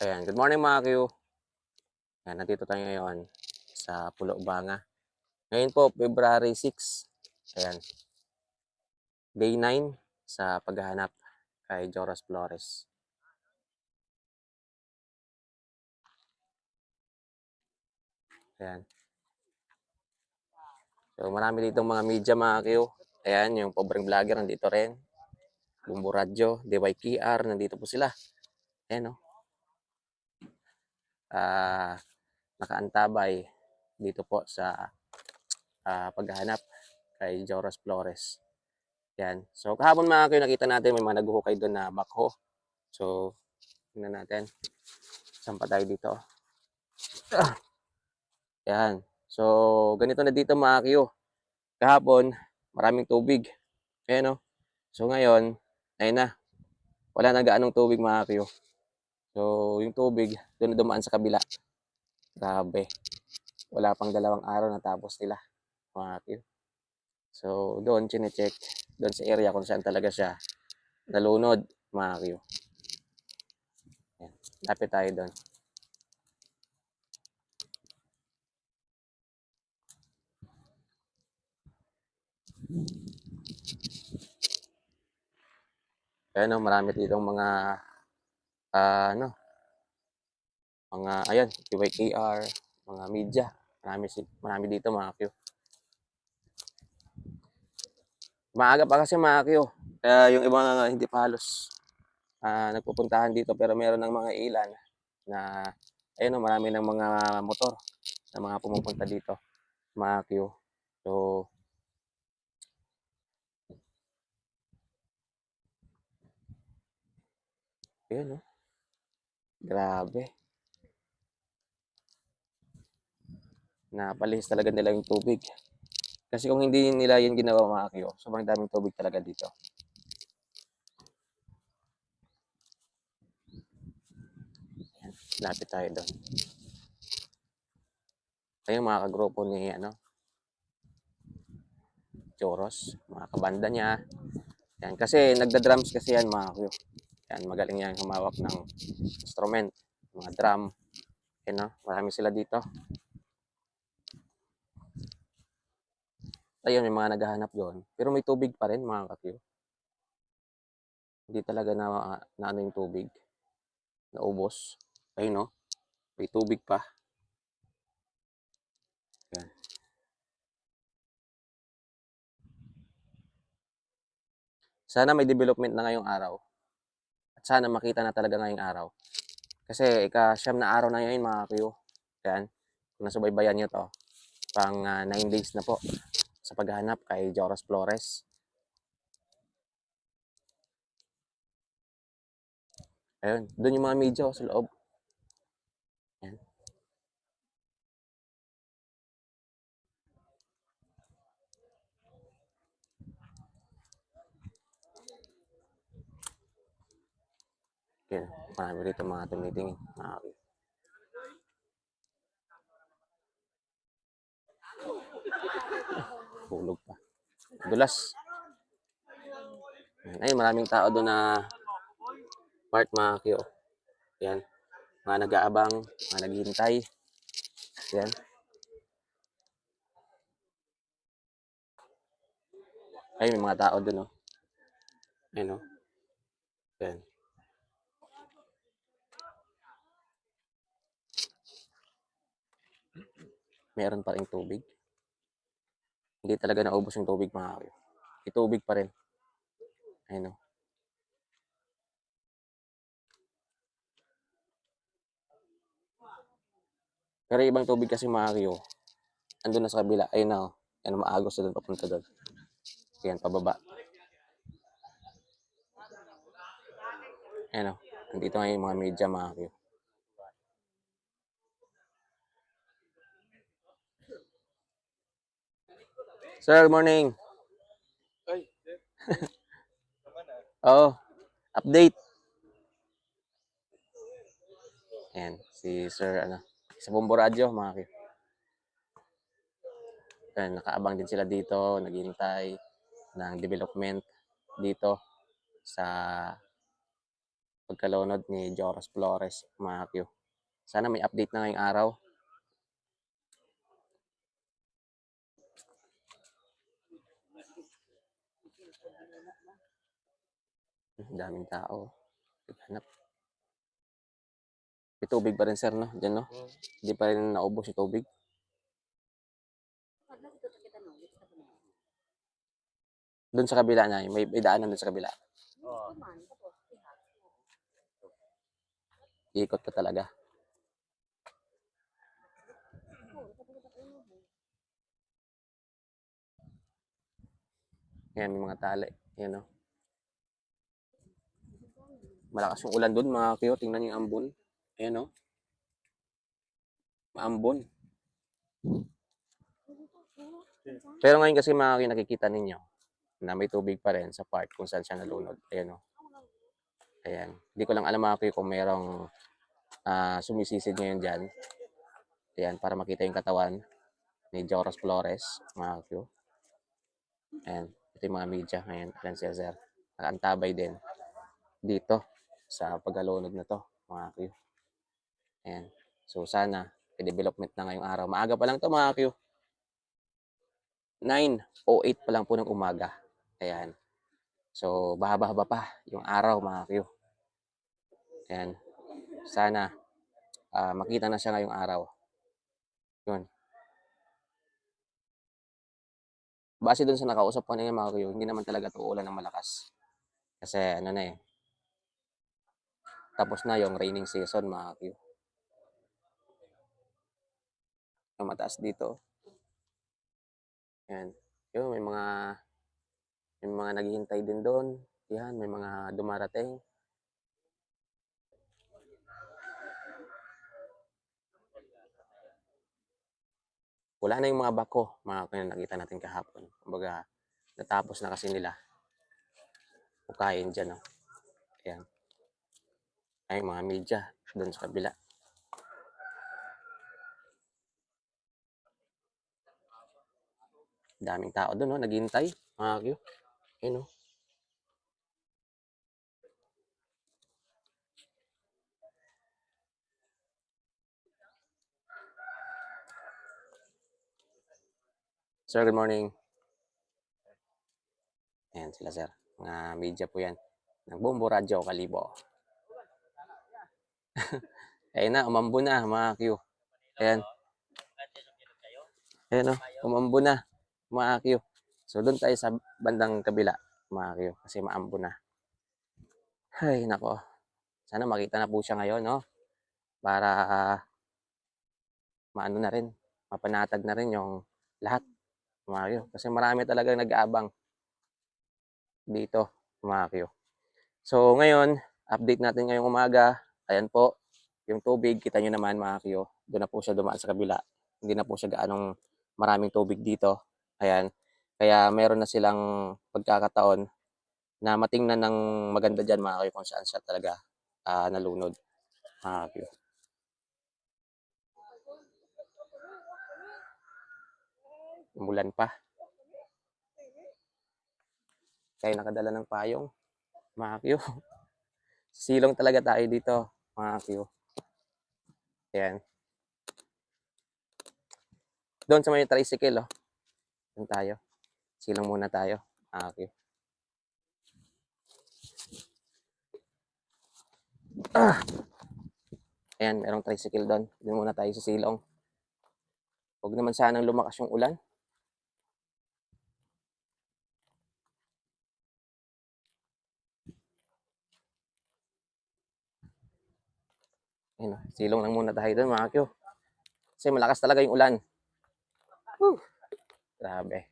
Ayan, good morning mga Q. Ayan, nandito tayo ngayon sa Pulo Banga. Ngayon po, February 6. Ayan, day 9 sa paghahanap kay Joros Flores. Ayan. So, marami ditong mga media mga Q. Ayan, yung pobreng vlogger nandito rin. Bumbo Radyo, DYKR, nandito po sila. Ayan, no? Nakaantabay dito po sa paghahanap kay Joros Flores. Yan. So, kahapon mga Q, nakita natin may mga naghuhukay doon na backhoe. So, tingnan natin. Saan pa tayo dito? Yan. So, ganito na dito mga Q. Kahapon, maraming tubig. Ayan o. So, ngayon, ayun na. Wala na gaanong tubig mga Q. So, yung tubig, doon na dumaan sa kabila. Grabe. Wala pang 2 araw na tapos nila mga Q. So, doon, chinecheck. Doon sa area kung saan talaga siya nalunod mga Q. Ayan. Lapit tayo doon. Ayan o, marami ditong mga mga ayan, QYKR, mga media. Marami dito mga Q. Maaga pa kasi mga Q. Kaya yung ibang hindi pa halos nagpupuntahan dito pero meron ng mga ilan na ayun o, marami ng mga motor na mga pumupunta dito mga Q. So, ayun o. Grabe. Napalihis talaga nila yung tubig. Kasi kung hindi nila yun ginawa mga Q, sobrang daming tubig talaga dito. Ayan, lapit tayo doon. Ayun mga kagrupo ni Joros, mga kabanda niya. Yan, kasi nagda-drums kasi yan mga Q. Yan, magaling yan humawak ng instrument, mga drum. Yan, no? Marami sila dito. Ayun, may mga naghahanap doon. Pero may tubig pa rin mga Q. Hindi talaga na ano yung tubig. Naubos. Ayun, no? May tubig pa. Yan. Sana may development na ngayong araw. At sana makita na talaga ngayong araw. Kasi ika-siyam na araw na yun mga Q. Yan. Kung nasubaybayan nyo to, pang 9 days na po sa paghahanap kay Joros Flores. Ayun, doon yung mga media sa loob. Yan. Yan. Marami rito mga tumitingin. Mga Q. Hulog pa. Dulas. Ayun, maraming tao doon na part mga Q. Yan. Mga nag-aabang, mga naghihintay. Yan. Ayun, may mga tao doon, oh. Ayun, oh. Yan. Meron pa rin tubig. Hindi talaga naubos yung tubig mga Q. May tubig pa rin. Ayun, oh. Pero ibang tubig kasi mga Q. Andun na sa kabila. Ayun na, oh. Yan, maagos na doon papunta doon. Yan, pababa. Ayun, oh. Nandito ngayon yung mga media mga Q. Sir, good morning. Oh, update. Ayan, si Sir, sa Bumbo Radyo, mga Q. Ayan, nakaabang din sila dito, naghihintay ng development dito sa pagkalunod ni Joras Flores, mga Q. Sana may update na ngayong araw. Daming tao. Hanap. May tubig pa rin, sir, no? Diyan, no? Hindi pa rin naubos yung tubig. Doon sa kabila na, may daanan doon sa kabila. Ikot ka talaga. Yan, may mga tali. Yan, no? Malakas yung ulan doon, mga Q. Tingnan yung ambon. Ayan, no? Maambon. Pero ngayon kasi, mga Q, nakikita ninyo na may tubig pa rin sa part kung saan siya nalunod. Ayan, no? Ayan. Hindi ko lang alam, mga Q, kung merong sumisisid ngayon dyan. Ayan, para makita yung katawan ni Joras Flores, mga Q. Ayan, ito yung mga media ngayon. Ayan siya, sir. Nakaantabay din dito sa pagkalunod na to, mga Q. Ayan. So, sana, development na ngayong araw. Maaga pa lang to, mga Q. 9:08 pa lang po ng umaga. Ayan. So, bahaba-haba pa yung araw, mga Q. Ayan. Sana, makita na siya ngayong araw. Yun. Base dun sa nakausap ko na yung mga Q, hindi naman talaga ito ulan ng malakas. Kasi, ano na eh, tapos na yung raining season, mga Q. Yung mataas dito. Ayan. Yun, may mga naghihintay din doon. Yan, may mga dumarating. Wala na yung mga bako, mga nakita natin kahapon. Kumbaga, natapos na kasi nila. Hukayin dyan, no? Ayan. Ay, mga media doon sa kabila. Daming tao doon, no? Naghihintay, mga Q. Ayan, no? Sir, good morning. Ayan sila, sir. Mga media po yan. Nagbombo radyo, Kalibo. Ayan na, umambo na, mga Q. Ayan. Ayan, no? Umambo na, mga Q. So, doon tayo sa bandang kabila, mga Q. Kasi maambo na. Ay, nako. Sana makita na po siya ngayon, no? Para maano na rin, mapanatag na rin yung lahat, mga Q. Kasi marami talagang nag-aabang dito, mga Q. So, ngayon, update natin ngayong umaga. Ayan po, yung tubig, kita nyo naman, mga Q. Doon na po siya dumaan sa kabila. Hindi na po siya gaanong maraming tubig dito. Ayan. Kaya meron na silang pagkakataon na matingnan ng maganda dyan, mga Q, kung saan siya talaga nalunod, mga Q. Umulan pa. Kaya nakadala ng payong, mga Q. Silong talaga tayo dito, mga Q. Ayan. Doon sa may tricycle, oh. Doon tayo. Silong muna tayo, mga Q. Ayan, merong tricycle doon. Doon muna tayo sa silong. Huwag naman sanang lumakas yung ulan. Ayan, silong lang muna tayo doon, mga Q. Kasi malakas talaga yung ulan. Whew. Grabe.